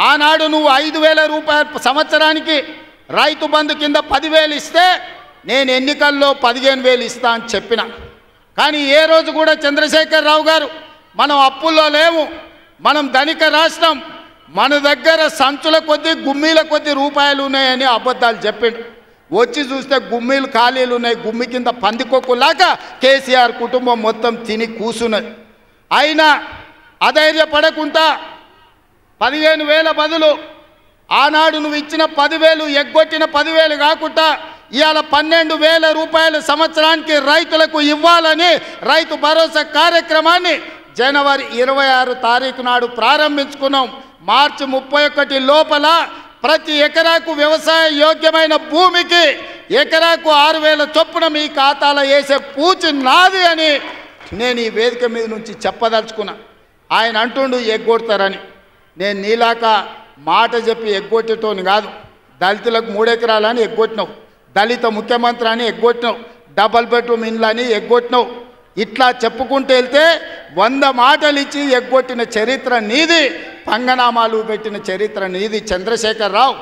ఆనాడు నువ్వు 5,000 రూపాయలు సంవత్సరానికి రైతు బంధు కింద 10,000 ఇస్తే నేను ఎన్నికల్లో 15,000 ఇస్తా అని చెప్పిన. కానీ ఏ రోజు కూడా చంద్రశేఖరరావు గారు మనం అప్పుల్లో లేము, మనం ధనిక రాష్ట్రం, మన దగ్గర సంచుల కొద్దీ గుమ్మీల కొద్దీ రూపాయలు ఉన్నాయని అబద్ధాలు చెప్పిండు. వచ్చి చూస్తే గుమ్మీలు ఖాళీలు ఉన్నాయి, గుమ్మి కింద పందికొక్కులాగా కేసీఆర్ కుటుంబం మొత్తం తిని కూసున్నది. అయినా అధైర్యపడకుండా 15,000 బదులు ఆనాడు నువ్వు ఇచ్చిన 10,000 ఎగ్గొట్టిన 10,000 కాకుండా ఇవాళ 12,000 రూపాయలు సంవత్సరానికి రైతులకు ఇవ్వాలని రైతు భరోసా కార్యక్రమాన్ని జనవరి 26 తారీఖు నాడు ప్రారంభించుకున్నాం. మార్చి 31 లోపల ప్రతి ఎకరాకు వ్యవసాయ యోగ్యమైన భూమికి ఎకరాకు 6,000 చొప్పున మీ ఖాతాలో వేసే పూచి నాది అని నేను ఈ వేదిక మీద నుంచి చెప్పదలుచుకున్నా. ఆయన అంటుండు ఎగ్గొడతారని. నేను నీలాక మాట చెప్పి ఎగ్గొట్టేటోని కాదు. దళితులకు 3 ఎకరాలని ఎగ్గొట్టినావు, దళిత ముఖ్యమంత్రి అని ఎగ్గొట్టినావు, డబల్ బెడ్రూమ్ ఇండ్లు అని ఎగ్గొట్టినావు. ఇట్లా చెప్పుకుంటూ వెళ్తే 100 మాటలు ఇచ్చి ఎగ్గొట్టిన చరిత్ర నీది, పంగనామాలు పెట్టిన చరిత్ర నీది చంద్రశేఖరరావు.